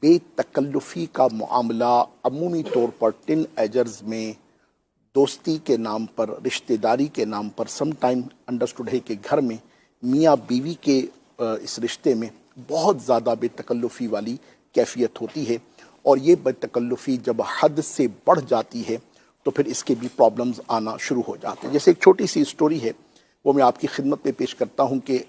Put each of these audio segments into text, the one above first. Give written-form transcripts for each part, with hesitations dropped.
بے تکلفی کا معاملہ عمومی طور پر ٹین ایجرز میں دوستی کے نام پر، رشتہ داری کے نام پر سم ٹائم انڈرسٹوڈ ہے کہ گھر میں میاں بیوی کے اس رشتے میں بہت زیادہ بے تکلفی والی کیفیت ہوتی ہے، اور یہ بے تکلفی جب حد سے بڑھ جاتی ہے تو پھر اس کے بھی پرابلمز آنا شروع ہو جاتے ہیں۔ جیسے ایک چھوٹی سی اسٹوری ہے، وہ میں آپ کی خدمت میں پیش کرتا ہوں کہ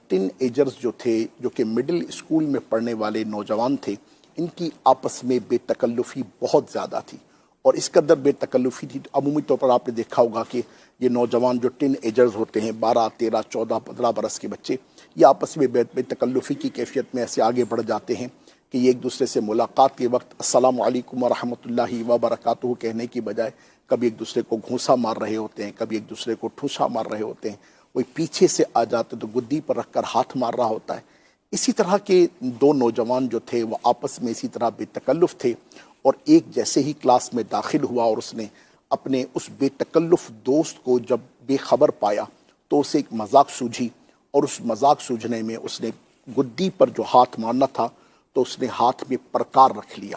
ٹین ایجرز جو تھے، جو کہ مڈل اسکول میں پڑھنے والے نوجوان تھے، ان کی آپس میں بے تکلفی بہت زیادہ تھی، اور اس قدر بے تکلفی تھی عمومی طور پر آپ نے دیکھا ہوگا کہ یہ نوجوان جو ٹین ایجرز ہوتے ہیں، 12 13 14 15 برس کے بچے، یہ آپس میں بے تکلفی کی کیفیت میں ایسے آگے بڑھ جاتے ہیں کہ یہ ایک دوسرے سے ملاقات کے وقت السلام علیکم ورحمۃ اللہ وبرکاتہ کہنے کی بجائے کبھی ایک دوسرے کو گھونسا مار رہے ہوتے ہیں، کبھی ایک دوسرے کو ٹھوسا مار رہے ہوتے ہیں، کوئی پیچھے سے آ جاتے تو گدی پر رکھ کر ہاتھ مار رہا ہوتا ہے۔ اسی طرح کے دو نوجوان جو تھے وہ آپس میں اسی طرح بے تکلف تھے، اور ایک جیسے ہی کلاس میں داخل ہوا اور اس نے اپنے اس بے تکلف دوست کو جب بے خبر پایا تو اسے ایک مذاق سوجھی، اور اس مذاق سوجھنے میں اس نے گدی پر جو ہاتھ مارنا تھا تو اس نے ہاتھ میں پرکار رکھ لیا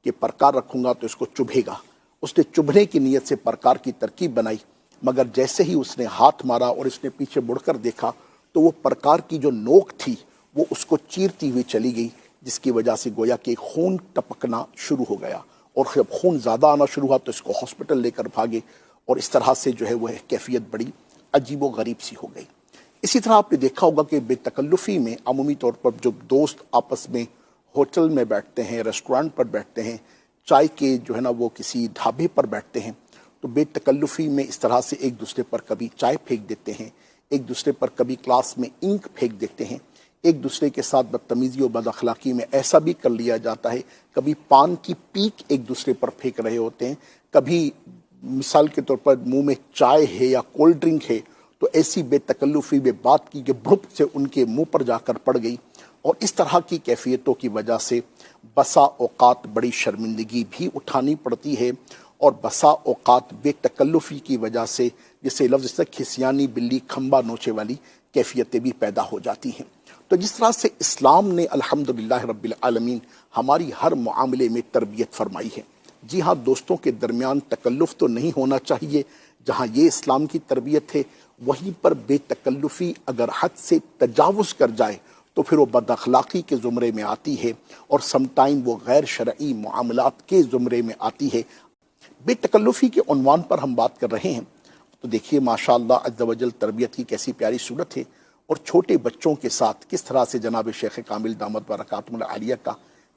کہ پرکار رکھوں گا تو اس کو چبھے گا۔ اس نے چبھنے کی نیت سے پرکار کی ترکیب بنائی، مگر جیسے ہی اس نے ہاتھ مارا اور اس نے پیچھے مڑ کر دیکھا تو وہ پرکار کی جو نوک تھی وہ اس کو چیرتی ہوئی چلی گئی، جس کی وجہ سے گویا کہ خون ٹپکنا شروع ہو گیا، اور جب خون زیادہ آنا شروع ہوا تو اس کو ہاسپٹل لے کر بھاگے، اور اس طرح سے جو ہے وہ کیفیت بڑی عجیب و غریب سی ہو گئی۔ اسی طرح آپ نے دیکھا ہوگا کہ بے تکلفی میں عمومی طور پر جو دوست آپس میں ہوٹل میں بیٹھتے ہیں، ریسٹورانٹ پر بیٹھتے ہیں، چائے کے جو ہے نا وہ کسی ڈھابے پر بیٹھتے ہیں، تو بے تکلفی میں اس طرح سے ایک دوسرے پر کبھی چائے پھینک دیتے ہیں، ایک دوسرے پر کبھی کلاس میں انک پھینک دیتے ہیں، ایک دوسرے کے ساتھ بدتمیزی و بد اخلاقی میں ایسا بھی کر لیا جاتا ہے، کبھی پان کی پیک ایک دوسرے پر پھینک رہے ہوتے ہیں، کبھی مثال کے طور پر منہ میں چائے ہے یا کولڈ ڈرنک ہے تو ایسی بے تکلفی میں بات کی کہ بھڑپ سے ان کے منہ پر جا کر پڑ گئی، اور اس طرح کی کیفیتوں کی وجہ سے بسا اوقات بڑی شرمندگی بھی اٹھانی پڑتی ہے، اور بسا اوقات بے تکلفی کی وجہ سے جسے لفظ سے کھسیانی بلی کھمبا نوچے والی کیفیتیں بھی پیدا ہو جاتی ہیں۔ تو جس طرح سے اسلام نے الحمدللہ رب العالمین ہماری ہر معاملے میں تربیت فرمائی ہے، جی ہاں دوستوں کے درمیان تکلف تو نہیں ہونا چاہیے، جہاں یہ اسلام کی تربیت ہے وہیں پر بے تکلفی اگر حد سے تجاوز کر جائے تو پھر وہ بد اخلاقی کے زمرے میں آتی ہے، اور سم ٹائم وہ غیر شرعی معاملات کے زمرے میں آتی ہے۔ بے تکلفی کے عنوان پر ہم بات کر رہے ہیں تو دیکھیے ماشاءاللہ عز و جل تربیت کی کیسی پیاری صورت ہے، اور چھوٹے بچوں کے ساتھ کس طرح سے جناب شیخ کامل دامت برکاتہم العالیہ کا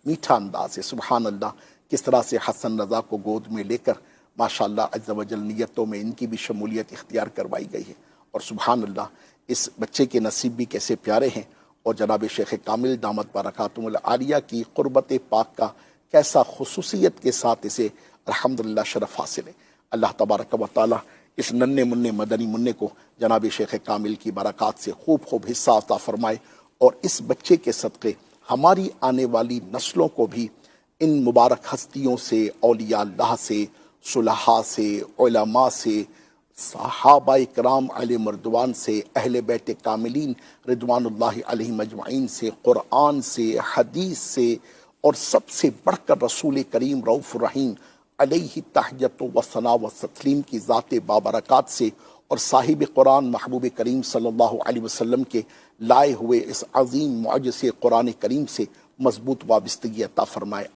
میٹھا انداز ہے، سبحان اللہ، کس طرح سے حسن رضا کو گود میں لے کر ماشاءاللہ عز و جل نیتوں میں ان کی بھی شمولیت اختیار کروائی گئی ہے، اور سبحان اللہ اس بچے کے نصیب بھی کیسے پیارے ہیں، اور جناب شیخ کامل دامت برکاتہم العالیہ کی قربت پاک کا کیسا خصوصیت کے ساتھ اسے الحمدللہ شرف حاصل ہے۔ اللہ تبارک و تعالی اس ننھے منع مدنی منع کو جناب شیخ کامل کی برکات سے خوب حصہ عطا فرمائے، اور اس بچے کے صدقے ہماری آنے والی نسلوں کو بھی ان مبارک ہستیوں سے، اولیاء اللہ سے، صلحاء سے، علماء سے، صحابہ کرام علیہ مردوان سے، اہل بیت کاملین رضوان اللہ علیہم اجمعین سے، قرآن سے، حدیث سے، اور سب سے بڑھ کر رسول کریم رؤوف الرحیم علیہ تحیت و ثنا و تسلیم کی ذات بابرکات سے، اور صاحب قرآن محبوب کریم صلی اللہ علیہ وسلم کے لائے ہوئے اس عظیم معجزے قرآن کریم سے مضبوط وابستگی عطا فرمائے۔